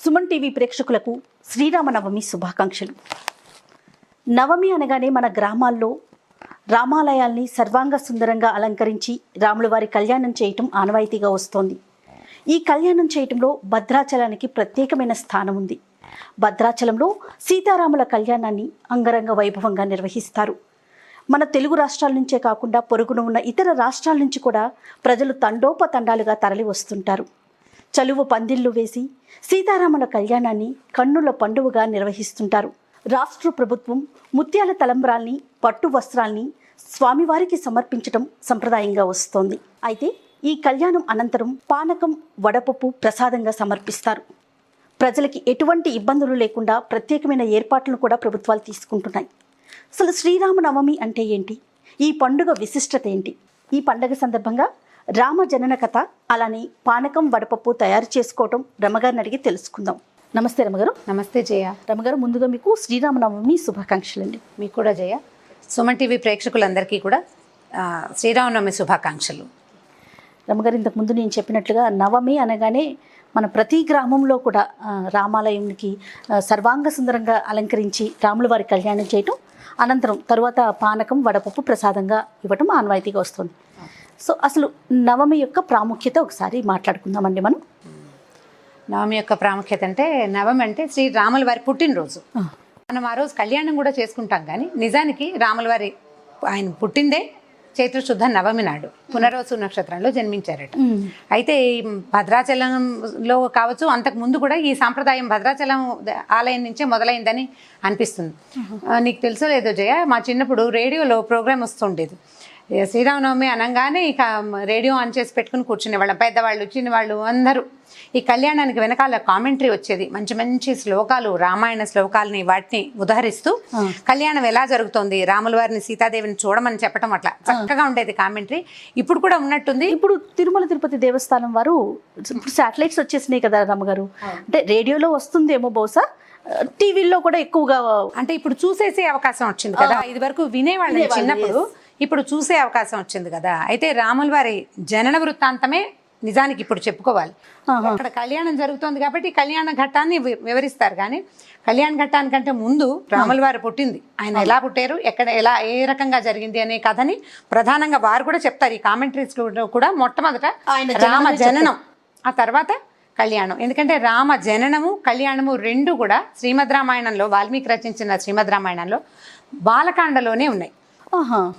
Suman TV ప్రేక్షకులకు శ్రీరామనవమి శుభాకాంక్షలు. నవమి అనగానే మన గ్రామాల్లో రామాలయాల్ని సర్వాంగ సుందరంగా అలంకరించి రాముల వారి కళ్యాణం చేయటం ఆనవాయితీగా వస్తోంది. ఈ కళ్యాణం చేయటంలో భద్రాచలానికి ప్రత్యేకమైన స్థానం ఉంది. భద్రాచలంలో సీతారాముల కళ్యాణాన్ని అంగరంగ వైభవంగా నిర్వహిస్తారు. మన తెలుగు రాష్ట్రాల నుంచే కాకుండా పొరుగున ఉన్న ఇతర రాష్ట్రాల నుంచి కూడా ప్రజలు తండోపతండాలుగా తరలి వస్తుంటారు. చలువు పందిళ్లు వేసి సీతారాముల కళ్యాణాన్ని కన్నుల పండువగా నిర్వహిస్తుంటారు. రాష్ట్ర ప్రభుత్వం ముత్యాల తలంబ్రాల్ని, పట్టు వస్త్రాల్ని స్వామివారికి సమర్పించడం సంప్రదాయంగా వస్తోంది. అయితే ఈ కళ్యాణం అనంతరం పానకం, వడపప్పు ప్రసాదంగా సమర్పిస్తారు. ప్రజలకి ఎటువంటి ఇబ్బందులు లేకుండా ప్రత్యేకమైన ఏర్పాట్లను కూడా ప్రభుత్వాలు తీసుకుంటున్నాయి. అసలు శ్రీరామనవమి అంటే ఏంటి? ఈ పండుగ విశిష్టత ఏంటి? ఈ పండుగ సందర్భంగా రామ జనన కథ, అలానే పానకం, వడపప్పు తయారు చేసుకోవటం రమగారిని అడిగి తెలుసుకుందాం. నమస్తే రమగారు. నమస్తే జయ. రమగారు, ముందుగా మీకు శ్రీరామనవమి శుభాకాంక్షలు అండి. మీకు కూడా జయ. సుమన్ టీవీ ప్రేక్షకులందరికీ కూడా శ్రీరామనవమి శుభాకాంక్షలు. రమగారు, ఇంతకుముందు నేను చెప్పినట్లుగా నవమి అనగానే మన ప్రతి గ్రామంలో కూడా రామాలయంకి సర్వాంగ సుందరంగా అలంకరించి రాముల వారి కళ్యాణం చేయటం, అనంతరం తరువాత పానకం, వడపప్పు ప్రసాదంగా ఇవ్వటం ఆనవాయితీగా వస్తుంది. సో అసలు నవమి యొక్క ప్రాముఖ్యత ఒకసారి మాట్లాడుకుందామండి మనం. నవమి యొక్క ప్రాముఖ్యత అంటే, నవమి అంటే శ్రీ రాముల వారి పుట్టినరోజు. మనం ఆ రోజు కళ్యాణం కూడా చేసుకుంటాం, కానీ నిజానికి రాముల వారి ఆయన పుట్టిందే చైత్రశుద్ధ నవమి నాడు పునర్వసు నక్షత్రంలో జన్మించారట. అయితే ఈ భద్రాచలంలో కావచ్చు, అంతకు ముందు కూడా ఈ సాంప్రదాయం భద్రాచలం ఆలయం నుంచే మొదలైందని అనిపిస్తుంది. నీకు తెలుసో లేదో జయ, మా చిన్నప్పుడు రేడియోలో ప్రోగ్రామ్ వస్తుండేది. శ్రీరామనవమి అనగానే ఇక రేడియో ఆన్ చేసి పెట్టుకుని కూర్చునేవాళ్ళం. పెద్దవాళ్ళు, చిన్నవాళ్ళు అందరూ. ఈ కళ్యాణానికి వెనకాల కామెంటరీ వచ్చేది. మంచి మంచి శ్లోకాలు, రామాయణ శ్లోకాలని వాటిని ఉదహరిస్తూ కళ్యాణం ఎలా జరుగుతోంది, రాముల వారిని, సీతాదేవిని చూడమని చెప్పడం, అట్లా చక్కగా ఉండేది కామెంటరీ. ఇప్పుడు కూడా ఉన్నట్టుంది. ఇప్పుడు తిరుమల తిరుపతి దేవస్థానం వారు ఇప్పుడు శాటిలైట్స్ వచ్చేసినాయి కదా రమ్మగారు, అంటే రేడియోలో వస్తుందేమో బహుశా, టీవీల్లో కూడా ఎక్కువగా అంటే ఇప్పుడు చూసేసే అవకాశం వచ్చింది కదా. ఇది వరకు వినేవాళ్ళని చిన్నప్పుడు, ఇప్పుడు చూసే అవకాశం వచ్చింది కదా. అయితే రాముల వారి జనన వృత్తాంతమే నిజానికి ఇప్పుడు చెప్పుకోవాలి. అక్కడ కళ్యాణం జరుగుతోంది కాబట్టి కళ్యాణ ఘట్టాన్ని వివరిస్తారు, కానీ కళ్యాణ ఘట్టానికంటే ముందు రాముల వారు పుట్టింది, ఆయన ఎలా పుట్టారు, ఎక్కడ, ఎలా, ఏ రకంగా జరిగింది అనే కథని ప్రధానంగా వారు కూడా చెప్తారు. ఈ కామెంటరీస్ కూడా మొట్టమొదట రామ జననం, ఆ తర్వాత కళ్యాణం. ఎందుకంటే రామ జననము, కళ్యాణము రెండు కూడా శ్రీమద్ రామాయణంలో, వాల్మీకి రచించిన శ్రీమద్ రామాయణంలో బాలకాండలోనే ఉన్నాయి.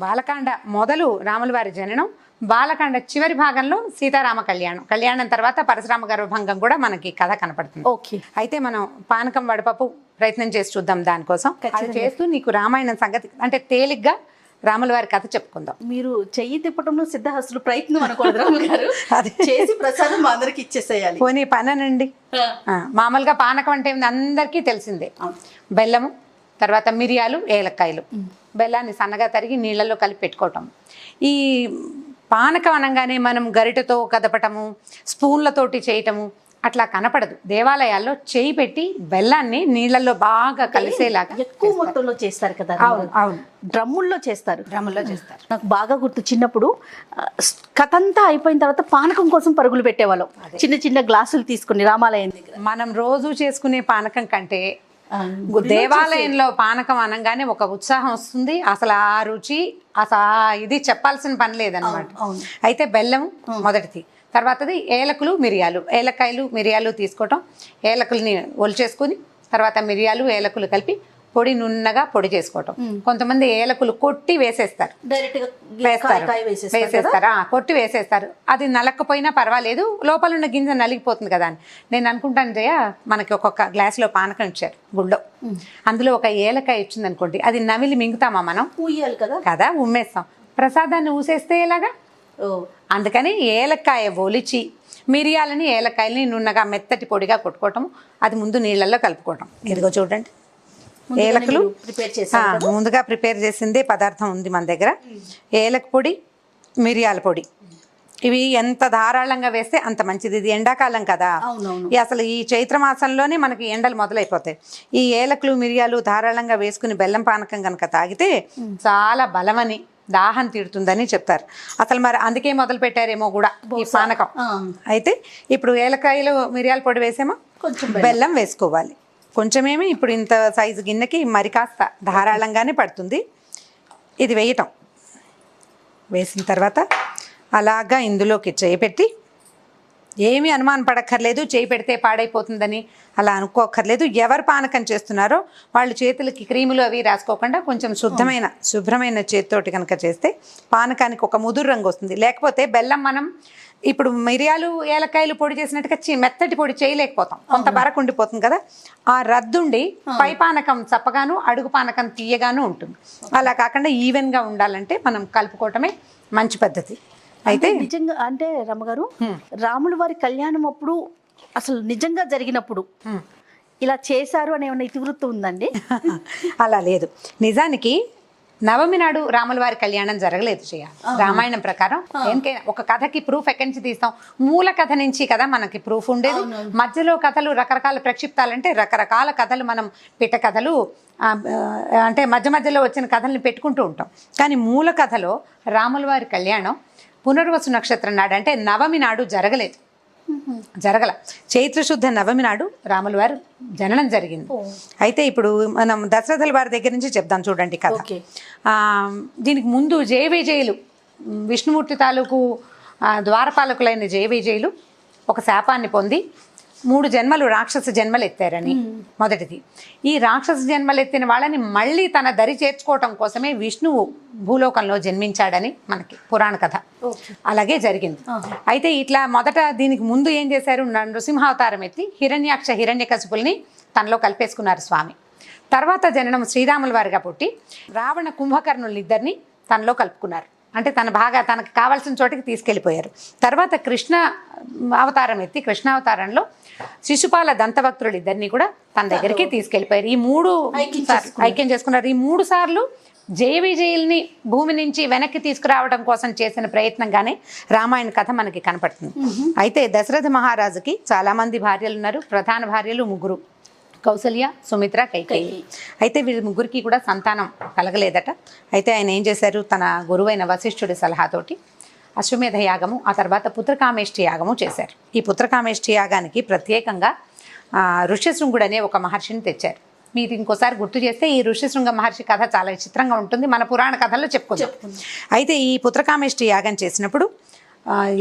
బాలకాండ మొదలు రాముల వారి జననం, బాలకాండ చివరి భాగంలో సీతారామ కళ్యాణం, కళ్యాణం తర్వాత పరశురామ గర్భభంగం కూడా మనకి కథ కనపడుతుంది. ఓకే, అయితే మనం పానకం, వడపప్పు ప్రయత్నం చేసి చూద్దాం. దానికోసం అది చేస్తూ నీకు రామాయణం సంగతి అంటే తేలిగ్గా రాముల వారి కథ చెప్పుకుందాం. మీరు చెయ్యి తిప్పటంలో సిద్ధహస్తులు ప్రయత్నం అనకూడదు, అది చేసి ప్రసాదం అందరికి ఇచ్చేసేయాలి. పోనీ పనండి. మామూలుగా పానకం అంటే అందరికీ తెలిసిందే. బెల్లము, తర్వాత మిరియాలు, ఏలక్కాయలు, బెల్లాన్ని సన్నగా తరిగి నీళ్ళల్లో కలిపి పెట్టుకోవటం. ఈ పానకం అనగానే మనం గరిటెతో కదపటము, స్పూన్లతోటి చేయటము అట్లా కనపడదు. దేవాలయాల్లో చేయి పెట్టి బెల్లాన్ని నీళ్ళల్లో బాగా కలిసేలాగా ఎక్కువ మొత్తంలో చేస్తారు కదా. అవును, డ్రమ్ముల్లో చేస్తారు. నాకు బాగా గుర్తు, చిన్నప్పుడు కథంతా అయిపోయిన తర్వాత పానకం కోసం పరుగులు పెట్టేవాళ్ళం. చిన్న చిన్న గ్లాసులు తీసుకుని రామాలయం దగ్గర. మనం రోజు చేసుకునే పానకం కంటే దేవాలయంలో పానకం అనగానే ఒక ఉత్సాహం వస్తుంది. అసలు ఆ రుచి, అసలు ఇది చెప్పాల్సిన పని లేదనమాట. అయితే బెల్లం మొదటిది, తర్వాతది ఏలకులు, మిరియాలు, ఏలకాయలు, మిరియాలు తీసుకోవటం. ఏలకులని ఒలిచేసుకుని తర్వాత మిరియాలు, ఏలకులు కలిపి పొడి నున్నగా పొడి చేసుకోవటం. కొంతమంది ఏలకులు కొట్టి వేసేస్తారు, కొట్టి వేసేస్తారు. అది నలక్కపోయినా పర్వాలేదు, లోపల ఉన్న గింజ నలిగిపోతుంది కదా అని నేను అనుకుంటాను జయ. మనకి ఒక్కొక్క గ్లాసులో పానకం ఇచ్చారు గుళ్ళో, అందులో ఒక ఏలకాయ ఇచ్చింది అనుకోండి, అది నమిలి మింగుతామా మనం? ఊయాలి కదా, ఉమ్మేస్తాం. ప్రసాదాన్ని ఊసేస్తే ఎలాగా? అందుకని ఏలకాయ ఒలిచి మిరియాలని, ఏలకాయలని నున్నగా మెత్తటి పొడిగా కొట్టుకోవటం, అది ముందు నీళ్ళల్లో కలుపుకోవటం. ఇదిగో చూడండి, ఏలకులు ముందుగా ప్రిపేర్ చేసిందే పదార్థం ఉంది మన దగ్గర. ఏలక పొడి, మిరియాల పొడి, ఇవి ఎంత ధారాళంగా వేస్తే అంత మంచిది. ఇది ఎండాకాలం కదా, అసలు ఈ చైత్ర మాసంలోనే మనకి ఎండలు మొదలైపోతాయి. ఈ ఏలకులు, మిరియాలు ధారాళంగా వేసుకుని బెల్లం పానకం కనుక తాగితే చాలా బలమని దాహం తీరుతుందని చెప్తారు. అసలు మరి అందుకే మొదలు పెట్టారేమో కూడా ఈ పానకం. అయితే ఇప్పుడు ఏలకాయలు మిరియాల పొడి వేసామో కొంచెం బెల్లం వేసుకోవాలి. కొంచెమేమి ఇప్పుడు ఇంత సైజు గిన్నెకి మరి కాస్త ధారాళంగానే పడుతుంది. ఇది వేయటం వేసిన తర్వాత అలాగా ఇందులోకి చేయి పెట్టి, ఏమీ అనుమానం పడక్కర్లేదు చేయి పెడితే పాడైపోతుందని అలా అనుకోక్కర్లేదు. ఎవరు పానకం చేస్తున్నారో వాళ్ళు చేతులకి క్రీములు అవి రాసుకోకుండా కొంచెం శుభ్రమైన చేతితోటి కనుక చేస్తే పానకానికి ఒక ముదురు రంగు వస్తుంది. లేకపోతే బెల్లం మనం ఇప్పుడు మిరియాలు ఏలకాయలు పొడి చేసినట్టుగా మెత్తటి పొడి చేయలేకపోతాం, కొంత బరకు ఉండిపోతుంది కదా. ఆ రద్దుండి పై పానకం చప్పగాను అడుగు పానకం తీయగాను ఉంటుంది. అలా కాకుండా ఈవెన్గా ఉండాలంటే మనం కలుపుకోవటమే మంచి పద్ధతి. అయితే నిజంగా అంటే రమ్మగారు, రాముల వారి కళ్యాణం అప్పుడు అసలు నిజంగా జరిగినప్పుడు ఇలా చేశారు అని ఏమైనా ఇతివృత్తం ఉందండి? అలా లేదు. నిజానికి నవమి నాడు రాముల వారి కళ్యాణం జరగలేదు చేయాలి. రామాయణం ప్రకారం దేనికైనా ఒక కథకి ప్రూఫ్ ఎక్కడి నుంచి తీస్తాం? మూల కథ నుంచి కదా మనకి ప్రూఫ్ ఉండేది. మధ్యలో కథలు రకరకాల ప్రక్షిప్తాలంటే రకరకాల కథలు, మనం పిట్ట కథలు అంటే మధ్యలో వచ్చిన కథల్ని పెట్టుకుంటూ ఉంటాం. కానీ మూల కథలో రాముల వారి కళ్యాణం పునర్వసు నక్షత్రం నాడు అంటే నవమి నాడు జరగల. చైత్రశుద్ధ నవమి నాడు రాముల వారు జననం జరిగింది. అయితే ఇప్పుడు మనం దశరథుల వారి దగ్గర నుంచి చెప్దాం చూడండి కథ. దీనికి ముందు జయ విజయులు, విష్ణుమూర్తి తాలూకు ద్వారపాలకులైన జయ విజయులు ఒక శాపాన్ని పొంది 3 జన్మలు రాక్షస జన్మలు ఎత్తారని. మొదటిది, ఈ రాక్షస జన్మలు ఎత్తిన వాళ్ళని మళ్ళీ తన దరి చేర్చుకోవటం కోసమే విష్ణువు భూలోకంలో జన్మించాడని మనకి పురాణ కథ. అలాగే జరిగింది. అయితే ఇట్లా మొదట దీనికి ముందు ఏం చేశారు? నృసింహావతారం ఎత్తి హిరణ్యాక్ష హిరణ్యకశిపుల్ని తనలో కలిపేసుకున్నారు స్వామి. తర్వాత జననం శ్రీరాముల వారిగా పుట్టి రావణ కుంభకర్ణులిద్దరిని తనలో కలుపుకున్నారు. అంటే తనకు కావాల్సిన చోటికి తీసుకెళ్ళిపోయారు. తర్వాత కృష్ణ అవతారం ఎత్తి కృష్ణావతారంలో శిశుపాల దంతభక్తులు ఇద్దరిని కూడా తన దగ్గరికి తీసుకెళ్ళిపోయారు. ఈ 3 ఐక్యం చేసుకున్నారు. ఈ 3 సార్లు జయ విజయుల్ని భూమి నుంచి వెనక్కి తీసుకురావడం కోసం చేసిన ప్రయత్నంగానే రామాయణ కథ మనకి కనపడుతుంది. అయితే దశరథ మహారాజుకి చాలామంది భార్యలు ఉన్నారు. ప్రధాన భార్యలు 3: కౌసల్య, సుమిత్ర, కైకేయి. అయితే వీరి 3కి కూడా సంతానం కలగలేదట. అయితే ఆయన ఏం చేశారు? తన గురువైన వశిష్ఠుడి సలహాతోటి అశ్వమేధ యాగము, ఆ తర్వాత పుత్రకామేష్టి యాగము చేశారు. ఈ పుత్రకామేష్టి యాగానికి ప్రత్యేకంగా ఋష్యశృంగుడు అనే ఒక మహర్షిని తెచ్చారు. మీరు ఇంకోసారి గుర్తు చేస్తే ఈ ఋష్యశృంగ మహర్షి కథ చాలా విచిత్రంగా ఉంటుంది, మన పురాణ కథల్లో చెప్పుకుందాం. అయితే ఈ పుత్రకామేష్టి యాగం చేసినప్పుడు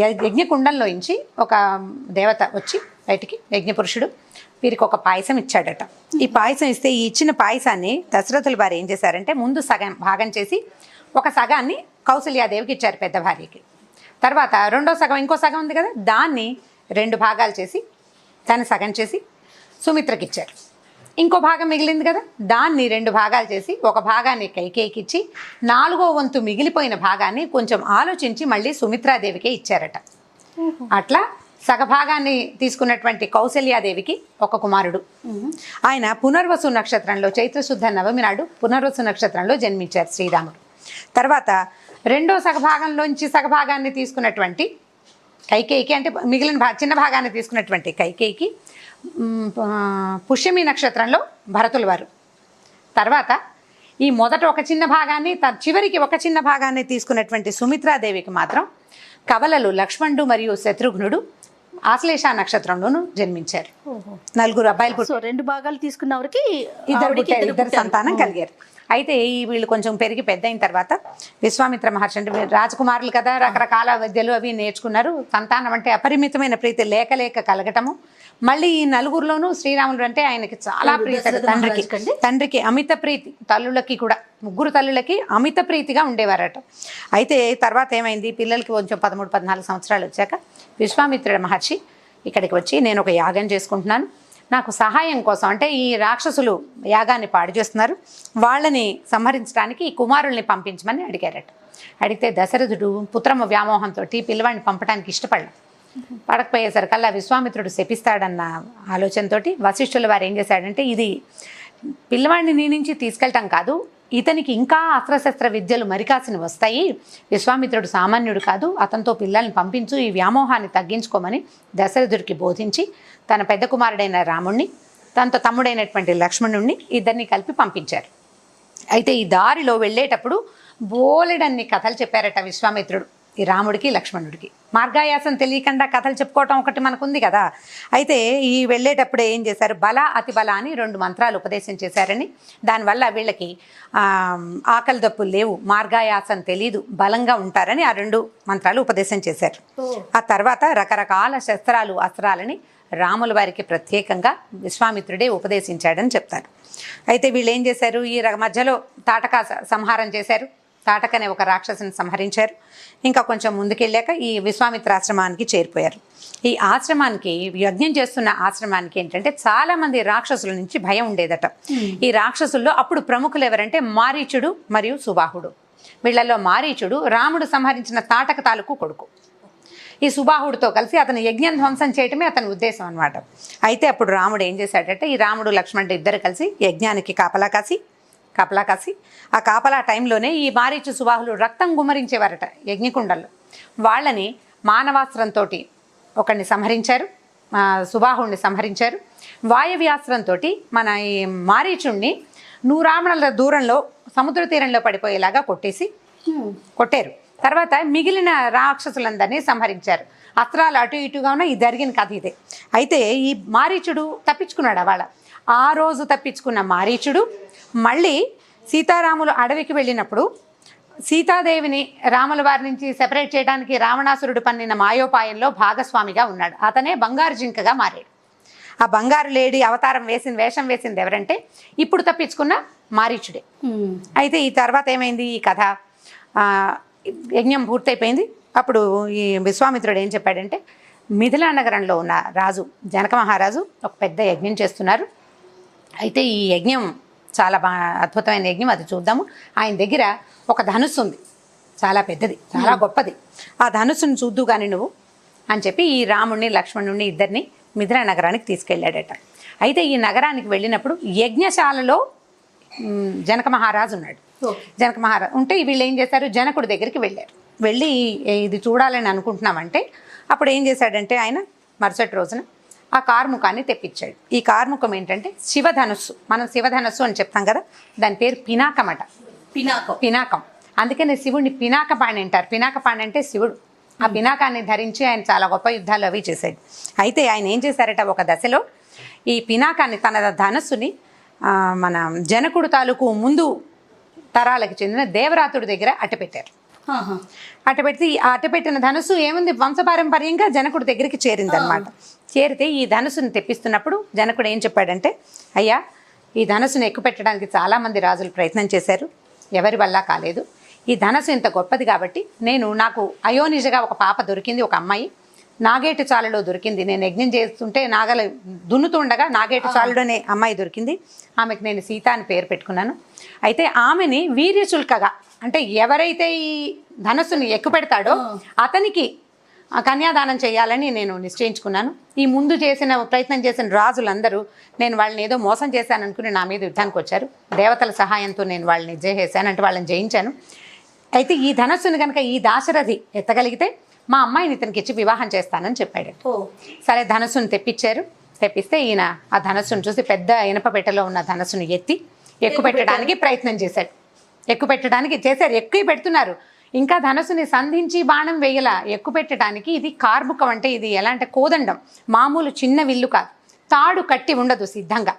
యజ్ఞకుండంలో నుంచి ఒక దేవత వచ్చి బయటికి, యజ్ఞపురుషుడు వీరికి ఒక పాయసం ఇచ్చాడట. ఈ పాయసం ఇస్తే ఈ ఇచ్చిన పాయసాన్ని దశరథుల వారు ఏం చేశారంటే ముందు సగం భాగం చేసి ఒక సగాన్ని కౌసల్యాదేవికి ఇచ్చారు, పెద్ద భార్యకి. తర్వాత రెండో సగం, ఇంకో సగం ఉంది కదా, దాన్ని 2 భాగాలు చేసి దాన్ని సగం చేసి సుమిత్రకి ఇచ్చారు. ఇంకో భాగం మిగిలింది కదా, దాన్ని 2 భాగాలు చేసి ఒక భాగాన్ని కైకేయికి ఇచ్చి 4వ వంతు మిగిలిపోయిన భాగాన్ని కొంచెం ఆలోచించి మళ్ళీ సుమిత్రాదేవికే ఇచ్చారట. అట్లా సగభాగాన్ని తీసుకున్నటువంటి కౌసల్యాదేవికి ఒక కుమారుడు. ఆయన పునర్వసు నక్షత్రంలో చైత్రశుద్ధ నవమి నాడు పునర్వసు నక్షత్రంలో జన్మించారు శ్రీరాముడు. తర్వాత రెండో సగభాగంలోంచి సగభాగాన్ని తీసుకున్నటువంటి కైకేయికి, అంటే మిగిలిన చిన్న భాగాన్ని తీసుకున్నటువంటి కైకేయికి పుష్యమి నక్షత్రంలో భరతుల వారు. తర్వాత ఈ మొదట ఒక చిన్న భాగాన్ని, చివరికి ఒక చిన్న భాగాన్ని తీసుకున్నటువంటి సుమిత్రాదేవికి మాత్రం కవలలు లక్ష్మణుడు మరియు శత్రుఘ్నుడు ఆశ్లేష నక్షత్రంలోనూ జన్మించారు. 4 అబ్బాయిలు. 2 భాగాలు తీసుకున్న వారికి ఇద్దరు సంతానం కలిగారు. అయితే వీళ్ళు కొంచెం పెరిగి పెద్ద అయిన తర్వాత విశ్వామిత్ర మహర్షి, అంటే రాజకుమారులు కదా, రకరకాల విద్యలు అవి నేర్చుకున్నారు. సంతానం అంటే అపరిమితమైన ప్రీతి లేక కలగటము. మళ్ళీ ఈ 4గురిలోనూ శ్రీరాముడు అంటే ఆయనకి చాలా ప్రీతి. తండ్రికి అమిత ప్రీతి, తల్లులకి కూడా 3 తల్లులకి అమిత ప్రీతిగా ఉండేవారట. అయితే తర్వాత ఏమైంది, పిల్లలకి కొంచెం 13-14 సంవత్సరాలు వచ్చాక విశ్వామిత్రుడు మహర్షి ఇక్కడికి వచ్చి, నేను ఒక యాగం చేసుకుంటున్నాను, నాకు సహాయం కోసం, అంటే ఈ రాక్షసులు యాగాన్ని పాడు చేస్తున్నారు, వాళ్ళని సంహరించడానికి ఈ కుమారుల్ని పంపించమని అడిగారట. అడిగితే దశరథుడు పుత్రమ వ్యామోహంతో పిల్లవాడిని పంపడానికి ఇష్టపడలేదు. పడకపోయేసరికల్లా విశ్వామిత్రుడు శపిస్తాడన్న ఆలోచనతో వశిష్ఠుల వారు ఏం చేశాడంటే, ఇది పిల్లవాడిని నీ నుంచి తీసుకెళ్ళటం కాదు, ఇతనికి ఇంకా అస్త్రశస్త్ర విద్యలు మరికాసిన వస్తాయి, విశ్వామిత్రుడు సామాన్యుడు కాదు, అతనితో పిల్లల్ని పంపించు, ఈ వ్యామోహాన్ని తగ్గించుకోమని దశరథుడికి బోధించి తన పెద్ద కుమారుడైన రాముణ్ణి, తనతో తమ్ముడైనటువంటి లక్ష్మణుణ్ణి ఇద్దరిని కలిపి పంపించారు. అయితే ఈ దారిలో వెళ్ళేటప్పుడు బోలెడన్ని కథలు చెప్పారట విశ్వామిత్రుడు ఈ రాముడికి లక్ష్మణుడికి. మార్గాయాసం తెలియకుండా కథలు చెప్పుకోవటం ఒకటి మనకు ఉంది కదా. అయితే ఈ వెళ్ళేటప్పుడే ఏం చేశారు, బల అతి బల అని 2 మంత్రాలు ఉపదేశం చేశారని, దానివల్ల వీళ్ళకి ఆకలి దప్పులు లేవు, మార్గాయాసం తెలీదు, బలంగా ఉంటారని ఆ 2 మంత్రాలు ఉపదేశం చేశారు. ఆ తర్వాత రకరకాల శస్త్రాలు అస్త్రాలని రాముల వారికి ప్రత్యేకంగా విశ్వామిత్రుడే ఉపదేశించాడని చెప్తారు. అయితే వీళ్ళు ఏం చేశారు, ఈ మధ్యలో తాటక సంహారం చేశారు. తాటకనే ఒక రాక్షసుని సంహరించారు. ఇంకా కొంచెం ముందుకెళ్ళాక ఈ విశ్వామిత్రాశ్రమానికి చేరిపోయారు. ఈ ఆశ్రమానికి, యజ్ఞం చేస్తున్న ఆశ్రమానికి ఏంటంటే చాలామంది రాక్షసుల నుంచి భయం ఉండేదట. ఈ రాక్షసుల్లో అప్పుడు ప్రముఖులు ఎవరంటే మారీచుడు మరియు సుబాహుడు. వీళ్ళల్లో మారీచుడు రాముడు సంహరించిన తాటక తాలూకు కొడుకు. ఈ సుబాహుడితో కలిసి అతను యజ్ఞం ధ్వంసం చేయటమే అతని ఉద్దేశం అనమాట. అయితే అప్పుడు రాముడు ఏం చేశాడంటే, ఈ రాముడు లక్ష్మణుడు ఇద్దరు కలిసి యజ్ఞానికి కాపలా కాసి ఆ కాపలా టైంలోనే ఈ మారీచు సుబాహులు రక్తం గుమ్మరించేవారట యజ్ఞకుండల్లో. వాళ్ళని మానవాస్త్రంతో ఒకరిని సంహరించారు, సుబాహుడిని సంహరించారు. వాయవ్యాస్త్రంతో మన ఈ మారీచుణ్ణి 100 ఆమడల దూరంలో సముద్ర తీరంలో పడిపోయేలాగా కొట్టారు. తర్వాత మిగిలిన రాక్షసులందరినీ సంహరించారు. అస్త్రాలు అటు ఇటుగా ఉన్న ఈ జరిగిన కథ ఇదే. అయితే ఈ మారీచుడు తప్పించుకున్నాడు. వాళ్ళ ఆ రోజు తప్పించుకున్న మారీచుడు మళ్ళీ సీతారాములు అడవికి వెళ్ళినప్పుడు సీతాదేవిని రాముల వారి నుంచి సెపరేట్ చేయడానికి రావణాసురుడు పన్నిన మాయోపాయంలో భాగస్వామిగా ఉన్నాడు. అతనే బంగారు జింకగా మారాడు. ఆ బంగారు లేడీ అవతారం వేషం వేసింది ఎవరంటే ఇప్పుడు తప్పించుకున్న మారీచుడే. అయితే ఈ తర్వాత ఏమైంది, ఈ కథ యజ్ఞం పూర్తయిపోయింది. అప్పుడు ఈ విశ్వామిత్రుడు ఏం చెప్పాడంటే, మిథిలా నగరంలో ఉన్న రాజు జనక మహారాజు ఒక పెద్ద యజ్ఞం చేస్తున్నారు. అయితే ఈ యజ్ఞం చాలా అద్భుతమైన యజ్ఞం, అది చూద్దాము. ఆయన దగ్గర ఒక ధనుస్సు ఉంది, చాలా పెద్దది, చాలా గొప్పది. ఆ ధనుస్సును చూద్దు కానీ నువ్వు అని చెప్పి ఈ రాముడిని లక్ష్మణుడిని ఇద్దరిని మిథిలా నగరానికి తీసుకెళ్ళాడట. అయితే ఈ నగరానికి వెళ్ళినప్పుడు యజ్ఞశాలలో జనక మహారాజు ఉన్నాడు. జనక మహారాజు ఉంటే వీళ్ళు ఏం చేశారు, జనకుడి దగ్గరికి వెళ్ళారు. వెళ్ళి ఇది చూడాలని అనుకుంటున్నామంటే అప్పుడు ఏం చేశాడంటే ఆయన మరుసటి రోజున ఆ కార్ముకాన్ని తెప్పించాడు. ఈ కార్ముకం ఏంటంటే శివధనుస్సు. మనం శివధనుస్సు అని చెప్తాం కదా, దాని పేరు పినాకం అట. పినాకం. అందుకనే శివుడిని పినాకపాణి అంటారు. పినాకపాణి అంటే శివుడు. ఆ పినాకాన్ని ధరించి ఆయన చాలా గొప్ప యుద్ధాలు అవి చేశాడు. అయితే ఆయన ఏం చేశారట, ఒక దశలో ఈ పినాకాన్ని, తన ధనస్సుని మన జనకుడు తాలూకు ముందు తరాలకు చెందిన దేవరాతుడి దగ్గర అట్టపెట్టారు. అట్టపెట్టి ఆ అట్టపెట్టిన ధనుసు ఏముంది, వంశపారంపర్యంగా జనకుడి దగ్గరికి చేరిందనమాట. చేరితే ఈ ధనుసుని తెప్పిస్తున్నప్పుడు జనకుడు ఏం చెప్పాడంటే, అయ్యా ఈ ధనుసును ఎక్కుపెట్టడానికి చాలామంది రాజులు ప్రయత్నం చేశారు, ఎవరి వల్ల కాలేదు. ఈ ధనస్సు ఇంత గొప్పది కాబట్టి నాకు అయోనిజగా ఒక పాప దొరికింది, ఒక అమ్మాయి నాగేటు చాలులో దొరికింది. నేను యజ్ఞం చేస్తుంటే నాగలు దున్నుతుండగా నాగేటు చాలులోనే అమ్మాయి దొరికింది. ఆమెకు నేను సీత అని పేరు పెట్టుకున్నాను. అయితే ఆమెని వీర్యశుల్కగా, అంటే ఎవరైతే ఈ ధనస్సుని ఎక్కుపెడతాడో అతనికి కన్యాదానం చేయాలని నేను నిశ్చయించుకున్నాను. ఈ ముందు ప్రయత్నం చేసిన రాజులందరూ నేను వాళ్ళని ఏదో మోసం చేశాను అనుకుని నా మీద యుద్ధానికి వచ్చారు. దేవతల సహాయంతో నేను వాళ్ళని జయించాను, అంటే వాళ్ళని జయించాను. అయితే ఈ ధనస్సుని కనుక ఈ దాశరథి ఎత్తగలిగితే మా అమ్మాయిని ఇతనికి ఇచ్చి వివాహం చేస్తానని చెప్పాడు. సరే ధనస్సును తెప్పిస్తే ఈయన ఆ ధనస్సును చూసి పెద్ద ఇనప పెట్టెలో ఉన్న ధనస్సును ఎక్కుపెట్టడానికి ప్రయత్నం చేశాడు. ఎక్కువ పెడుతున్నారు. ఇంకా ధనస్సుని సంధించి బాణం వేయలా. ఎక్కుపెట్టడానికి ఇది కార్ముకం, అంటే ఇది ఎలా అంటే కోదండం, మామూలు చిన్న విల్లు కాదు. తాడు కట్టి ఉండదు, సిద్ధంగా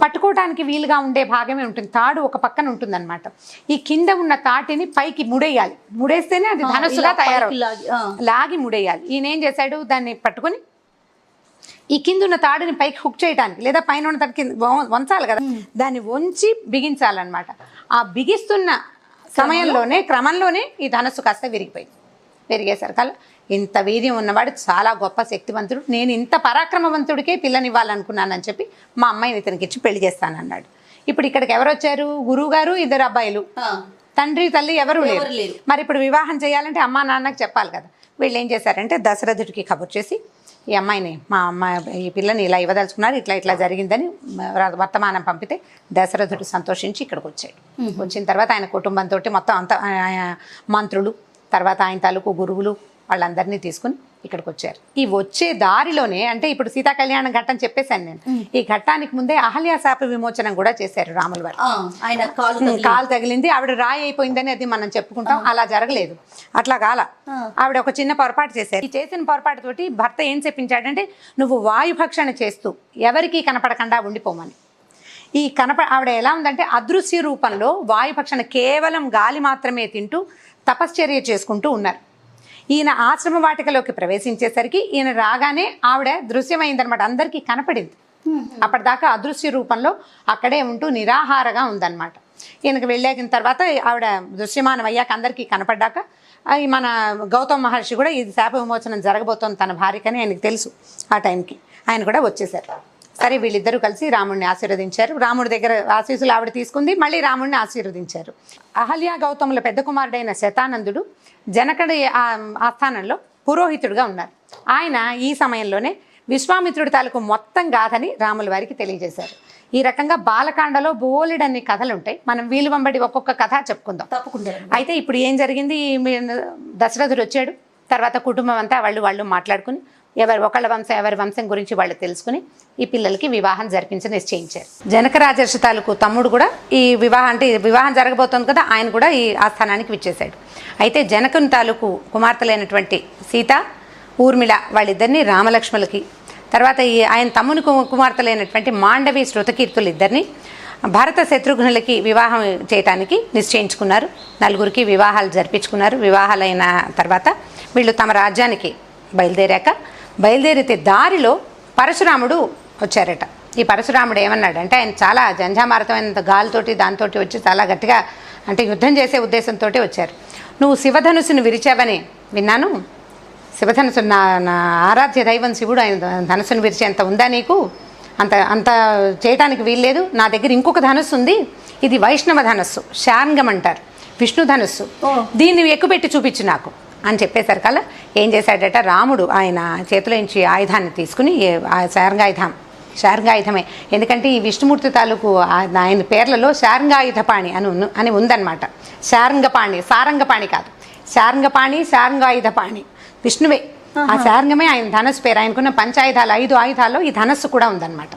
పట్టుకోవడానికి వీలుగా ఉండే భాగమే ఉంటుంది. తాడు ఒక పక్కన ఉంటుంది అనమాట. ఈ కింద ఉన్న తాటిని పైకి ముడేయాలి. ముడేస్తేనే అది ధనస్సుగా తయారవుతుంది. లాగి ముడేయాలి. ఈయన ఏం చేశాడు, దాన్ని పట్టుకొని ఈ కింద ఉన్న తాడుని పైకి హుక్ చేయడానికి, లేదా పైన ఉన్న తాడు కింద వంచాలి కదా, దాన్ని వంచి బిగించాలన్నమాట. ఆ బిగిస్తున్న సమయంలోనే క్రమంలోనే ఈ ధనస్సు కాస్త విరిగేసరికల్లా ఇంత వీర్యం ఉన్నవాడు చాలా గొప్ప శక్తివంతుడు, నేను ఇంత పరాక్రమవంతుడికే పిల్లనివ్వాలనుకున్నానని చెప్పి మా అమ్మాయిని ఇతనికి ఇచ్చి పెళ్లి చేస్తానన్నాడు. ఇప్పుడు ఇక్కడికి ఎవరు వచ్చారు, గురువు గారు, 2 అబ్బాయిలు, తండ్రి తల్లి ఎవరు లేరు. మరి ఇప్పుడు వివాహం చేయాలంటే అమ్మా నాన్నకు చెప్పాలి కదా. వీళ్ళు ఏం చేశారంటే దశరథుడికి కబురు చేసి ఈ అమ్మాయిని, మా అమ్మాయి ఈ పిల్లని ఇలా ఇవ్వదలుచుకున్నారు, ఇట్లా జరిగిందని వర్తమానం పంపితే దశరథుడు సంతోషించి ఇక్కడికి వచ్చాడు. వచ్చిన తర్వాత ఆయన కుటుంబంతో మొత్తం అంతా మంత్రులు, తర్వాత ఆయన తాలూకు గురువులు వాళ్ళందరినీ తీసుకుని ఇక్కడికి వచ్చారు. ఈ వచ్చే దారిలోనే అంటే ఇప్పుడు సీతా కళ్యాణ ఘట్టం చెప్పేశాను నేను. ఈ ఘట్టానికి ముందే అహల్య శాప విమోచనం కూడా చేశారు రాముల వారు. ఆయన కాలు తగిలింది, ఆవిడ రాయి అయిపోయిందని అది మనం చెప్పుకుంటాం. అలా జరగలేదు, అట్లా కాల. ఆవిడ ఒక చిన్న పొరపాటు చేశారు. ఈ చేసిన పొరపాటుతోటి భర్త ఏం చెప్పించాడంటే, నువ్వు వాయుభక్షణ చేస్తూ ఎవరికీ కనపడకుండా ఉండిపోమని. ఈ ఆవిడ ఎలా ఉందంటే అదృశ్య రూపంలో వాయుభక్షణ కేవలం గాలి మాత్రమే తింటూ తపశ్చర్య చేసుకుంటూ ఉన్నారు. ఈయన ఆశ్రమ వాటికలోకి ప్రవేశించేసరికి ఈయన రాగానే ఆవిడ దృశ్యమైందనమాట, అందరికీ కనపడింది. అప్పటిదాకా అదృశ్య రూపంలో అక్కడే ఉంటూ నిరాహారగా ఉందన్నమాట. ఈయనకు వెళ్ళాకిన తర్వాత ఆవిడ దృశ్యమానం అయ్యాక అందరికీ కనపడ్డాక మన గౌతమ మహర్షి కూడా ఇది శాప విమోచనం జరగబోతోంది తన భార్యకని ఆయనకు తెలుసు. ఆ టైంకి ఆయన కూడా వచ్చేసారు. సరే వీళ్ళిద్దరూ కలిసి రాముడిని ఆశీర్వదించారు. రాముడి దగ్గర ఆశీస్సులు ఆవిడ తీసుకుంది, మళ్ళీ రాముడిని ఆశీర్వదించారు. అహల్య గౌతముల పెద్ద కుమారుడైన శతానందుడు జనకుడి ఆస్థానంలో పురోహితుడుగా ఉన్నారు. ఆయన ఈ సమయంలోనే విశ్వామిత్రుడి తాలూకు మొత్తం గాథని రాముల వారికి తెలియజేశారు. ఈ రకంగా బాలకాండలో బోలెడన్ని కథలు ఉంటాయి. మనం వీలు వెంబడి ఒక్కొక్క కథ చెప్పుకుందాం. తప్పకుండా. అయితే ఇప్పుడు ఏం జరిగింది, దశరథుడు వచ్చాడు. తర్వాత కుటుంబం అంతా వాళ్ళు మాట్లాడుకుని ఎవరి వంశం గురించి వాళ్ళు తెలుసుకుని ఈ పిల్లలకి వివాహం జరిపించి నిశ్చయించారు. జనక రాజర్షి తాలూకు తమ్ముడు కూడా ఈ వివాహం జరగబోతోంది కదా, ఆయన కూడా ఈ ఆస్థానానికి విచ్చేశాడు. అయితే జనకుని తాలూకు కుమార్తెలైనటువంటి సీత, ఊర్మిళ వాళ్ళిద్దరిని రామలక్ష్మణులకి, తర్వాత ఆయన తమ్ముని కుమార్తెలైనటువంటి మాండవి శృతకీర్తులు ఇద్దరిని భరత శత్రుఘ్నులకి వివాహం చేయటానికి నిశ్చయించుకున్నారు. నలుగురికి వివాహాలు జరిపించుకున్నారు. వివాహాలైన తర్వాత వీళ్ళు తమ రాజ్యానికి బయలుదేరితే దారిలో పరశురాముడు వచ్చారట. ఈ పరశురాముడు ఏమన్నాడంటే, ఆయన చాలా జంఝామారతమైన గాలితోటి దాంతోటి వచ్చి చాలా గట్టిగా అంటే యుద్ధం చేసే ఉద్దేశంతో వచ్చారు. నువ్వు శివధనుసును విరిచావని విన్నాను. శివధనుసు నా ఆరాధ్య దైవం శివుడు, ఆయన ధనుసును విరిచేంత ఉందా నీకు? అంత చేయటానికి వీల్లేదు. నా దగ్గర ఇంకొక ధనుస్సు ఉంది, ఇది వైష్ణవ ధనస్సు, శార్ంగం అంటారు, విష్ణు ధనుస్సు, దీన్ని ఎక్కుపెట్టి చూపించు నాకు అని చెప్పేసరి కల్లా ఏం చేశాడట, రాముడు ఆయన చేతిలోంచి ఆయుధాన్ని తీసుకుని శార్ంగాయుధమే, ఎందుకంటే ఈ విష్ణుమూర్తి తాలూకు ఆయన పేర్లలో శార్ంగాయుధపాణి అని ఉందన్నమాట. సారంగపాణి కాదు, శార్ంగాయుధపాణి విష్ణువే. ఆ శార్ంగమే ఆయన ధనస్సు పేరు. ఆయనకున్న 5 ఆయుధాల్లో ఈ ధనస్సు కూడా ఉందన్నమాట.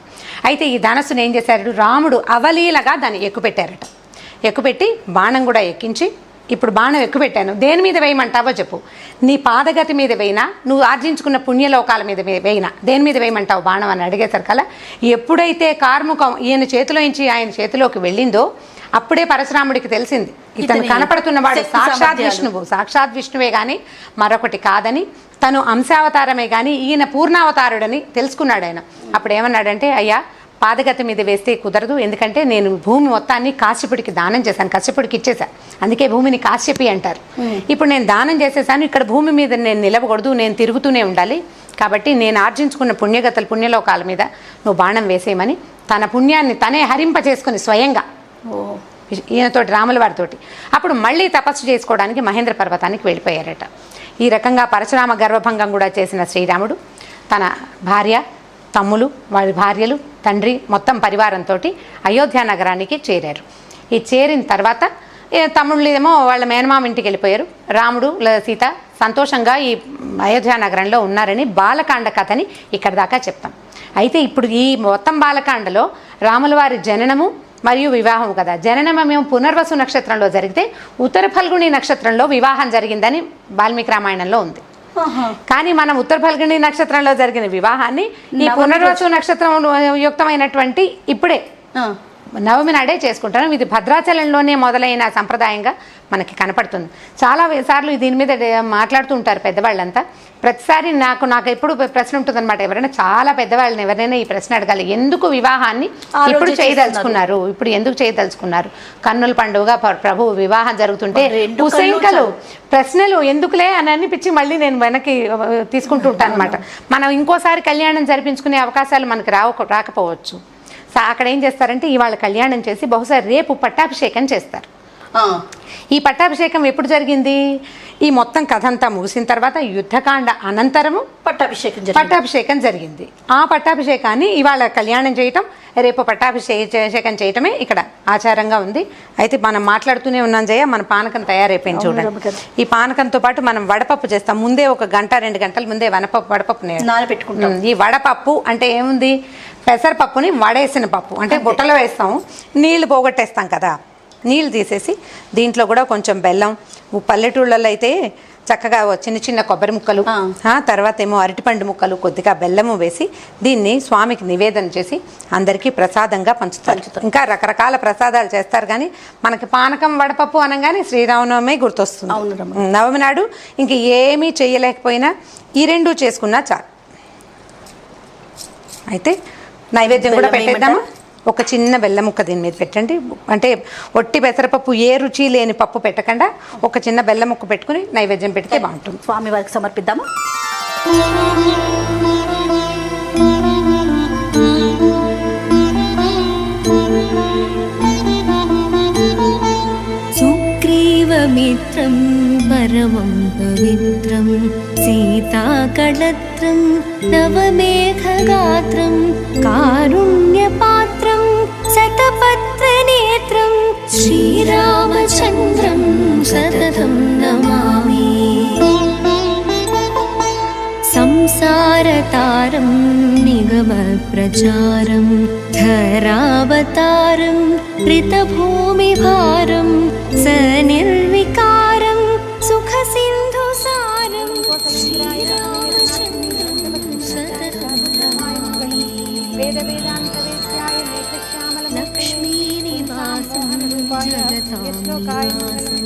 అయితే ఈ ధనస్సును ఏం చేశారు, రాముడు అవలీలగా దాన్ని ఎక్కుపెట్టారట. ఎక్కుపెట్టి బాణం కూడా ఎక్కించి, ఇప్పుడు బాణం ఎక్కుపెట్టాను, దేని మీద వేయమంటావో చెప్పు, నీ పాదగతి మీద వేయినా, నువ్వు ఆర్జించుకున్న పుణ్యలోకాల మీద వేయినా, దేని మీద వేయమంటావు బాణం అని అడిగేసరికల్లా ఎప్పుడైతే కార్ముకం ఈయన చేతిలోంచి ఆయన చేతిలోకి వెళ్ళిందో అప్పుడే పరశురాముడికి తెలిసింది, ఇతను కనపడుతున్నవాడు సాక్షాత్ విష్ణువే కానీ మరొకటి కాదని, తను అంశావతారమే కానీ ఈయన పూర్ణావతారుడని తెలుసుకున్నాడు ఆయన. అప్పుడు ఏమన్నాడంటే, అయ్యా పాదగతి మీద వేస్తే కుదరదు, ఎందుకంటే నేను భూమి మొత్తాన్ని కాశ్యపుడికి దానం చేశాను, కశ్యపుడికి ఇచ్చేసా, అందుకే భూమిని కాశ్యపి అంటారు. ఇప్పుడు నేను దానం చేసేసాను, ఇక్కడ భూమి మీద నేను నిలవకూడదు, నేను తిరుగుతూనే ఉండాలి, కాబట్టి నేను ఆర్జించుకున్న పుణ్యలోకాల మీద నువ్వు బాణం వేసేయమని తన పుణ్యాన్ని తనే హరింపజేసుకుని స్వయంగా ఈయనతోటి రాముల వారితోటి అప్పుడు మళ్ళీ తపస్సు చేసుకోవడానికి మహేంద్ర పర్వతానికి వెళ్ళిపోయారట. ఈ రకంగా పరశురామ గర్వభంగం కూడా చేసిన శ్రీరాముడు తన భార్య, తమ్ములు, వారి భార్యలు, తండ్రి మొత్తం పరివారంతో అయోధ్య నగరానికి చేరారు. ఈ చేరిన తర్వాత తమ్ముళ్ళు ఏమో వాళ్ళ మేనమామ ఇంటికి వెళ్ళిపోయారు. రాముడు, సీత సంతోషంగా ఈ అయోధ్య నగరంలో ఉన్నారని బాలకాండ కథని ఇక్కడ దాకా చెప్తాం. అయితే ఇప్పుడు ఈ మొత్తం బాలకాండలో రాముల వారి జననము మరియు వివాహం కదా. జననమేమో పునర్వసు నక్షత్రంలో జరిగితే ఉత్తర ఫల్గుణి నక్షత్రంలో వివాహం జరిగిందని వాల్మీకి రామాయణంలో ఉంది. కానీ మనం ఉత్తర ఫల్గుణి నక్షత్రంలో జరిగిన వివాహాన్ని ఈ పునర్వసు నక్షత్రం యుక్తమైనటువంటి ఇప్పుడే నవమి నాడే చేసుకుంటాను. ఇది భద్రాచలంలోనే మొదలైన సంప్రదాయంగా మనకి కనపడుతుంది. చాలా సార్లు దీని మీద మాట్లాడుతూ ఉంటారు పెద్దవాళ్ళంతా. ప్రతిసారి నాకు ఎప్పుడు ప్రశ్న ఉంటుందన్నమాట, ఎవరైనా చాలా పెద్దవాళ్ళని ఎవరైనా ఈ ప్రశ్న అడగాలి, ఎందుకు వివాహాన్ని ఇప్పుడు చేయదలుచుకున్నారు? కన్నుల పండుగ ప్రభు వివాహం జరుగుతుంటే కుశంకలు ప్రశ్నలు ఎందుకులే అని అనిపించి మళ్ళీ నేను వెనక్కి తీసుకుంటూ ఉంటాను అనమాట. మనం ఇంకోసారి కళ్యాణం జరిపించుకునే అవకాశాలు మనకి రాకపోవచ్చు. అక్కడ ఏం చేస్తారంటే ఇవాళ కళ్యాణం చేసి బహుశా రేపు పట్టాభిషేకం చేస్తారు. ఈ పట్టాభిషేకం ఎప్పుడు జరిగింది? ఈ మొత్తం కథ అంతా ముగిసిన తర్వాత యుద్ధకాండ అనంతరము పట్టాభిషేకం జరిగింది. ఆ పట్టాభిషేకాన్ని ఇవాళ కళ్యాణం చేయటం, రేపు పట్టాభిషేకం చేయటమే ఇక్కడ ఆచారంగా ఉంది. అయితే మనం మాట్లాడుతూనే ఉన్నాం జయ, మన పానకం తయారైపోయింది చూడండి. ఈ పానకంతో పాటు మనం వడపప్పు చేస్తాం. ముందే 1 గంట 2 గంటల ముందే వడపప్పు నానబెట్టుకుంటాం. ఈ వడపప్పు అంటే ఏముంది, పెసరపప్పుని వడేసిన పప్పు అంటే బుట్టలో వేస్తాం, నీళ్లు పోగొట్టేస్తాం కదా, నీళ్ళు తీసేసి దీంట్లో కూడా కొంచెం బెల్లం, పల్లెటూళ్ళలో అయితే చక్కగా చిన్న చిన్న కొబ్బరి ముక్కలు, తర్వాత ఏమో అరటిపండు ముక్కలు, కొద్దిగా బెల్లము వేసి దీన్ని స్వామికి నివేదన చేసి అందరికీ ప్రసాదంగా పంచుతారు. ఇంకా రకరకాల ప్రసాదాలు చేస్తారు, కానీ మనకి పానకం వడపప్పు అనగానే శ్రీరామనవమి గుర్తొస్తుంది. నవమి నాడు ఇంక ఏమీ చేయలేకపోయినా ఈ 2 చేసుకున్నా చాలు. అయితే నైవేద్యం కూడా పెట్టేద్దామా? ఒక చిన్న బెల్లం ముక్క దీని మీద పెట్టండి. అంటే ఒట్టి పెసరపప్పు ఏ రుచి లేని పప్పు పెట్టకుండా ఒక చిన్న బెల్లం ముక్క పెట్టుకుని నైవేద్యం పెడితే బాగుంటుంది. స్వామి వారికి సమర్పిద్దామా? సుగ్రీవమిత్రం పరమం పవిత్రం సీతాకళత్రం నవమేఘగాత్రం కారుణ్యపాత్రం శతపత్రనేత్రం శ్రీరామచంద్రం సతతం నమామి. సంసారతారం నిగమప్రచారం ధరావతారం ऋतभूमिभारं सनिर्विकारं सुखसिन्धुसारं श्रीरामचन्द्रं सततं नमामि. लक्ष्मीनिवासं जगतां निवासं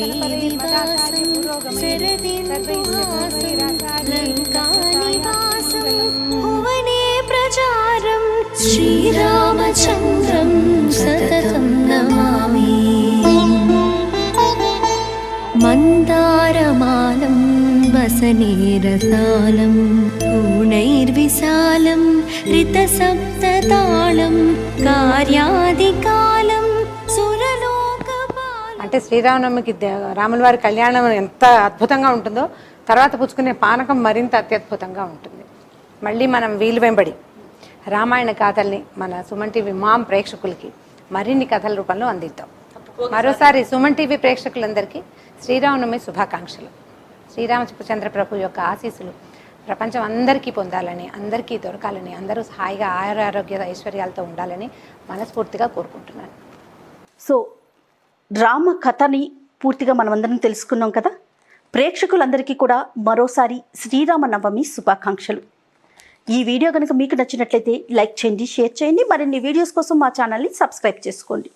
देवीवासं शरदिन्दुहासं लङ्कानिवासं भुवने प्रचारं श्रीरामचन्द्रं सततं नमामि. मन्दारमालं वसनेरसालं पूर्णैर्विशालं ऋतसप्ततालं कार्यादिकालं सुरलोकपालं. అంటే శ్రీరామనవమికి రాముల వారి కళ్యాణం ఎంత అద్భుతంగా ఉంటుందో తర్వాత పుచ్చుకునే పానకం మరింత అత్యద్భుతంగా ఉంటుంది. మళ్ళీ మనం వీలు వెంబడి రామాయణ కథల్ని మన సుమన్ టీవీ మామ్ ప్రేక్షకులకి మరిన్ని కథల రూపంలో అందిద్దాం. మరోసారి సుమన్ టీవీ ప్రేక్షకులందరికీ శ్రీరామనవమి శుభాకాంక్షలు. శ్రీరామచంద్ర ప్రభు యొక్క ఆశీస్సులు ప్రపంచం అందరికీ పొందాలని, అందరికీ దొరకాలని, అందరూ హాయిగా ఆరోగ్య ఐశ్వర్యాలతో ఉండాలని మనస్ఫూర్తిగా కోరుకుంటున్నాను. సో రామ కథని పూర్తిగా మనమందరం తెలుసుకున్నాం కదా. ప్రేక్షకులందరికీ కూడా మరోసారి శ్రీరామనవమి శుభాకాంక్షలు. ఈ వీడియో కనుక మీకు నచ్చినట్లయితే లైక్ చేయండి, షేర్ చేయండి. మరిన్ని వీడియోస్ కోసం మా ఛానల్ని సబ్స్క్రైబ్ చేసుకోండి.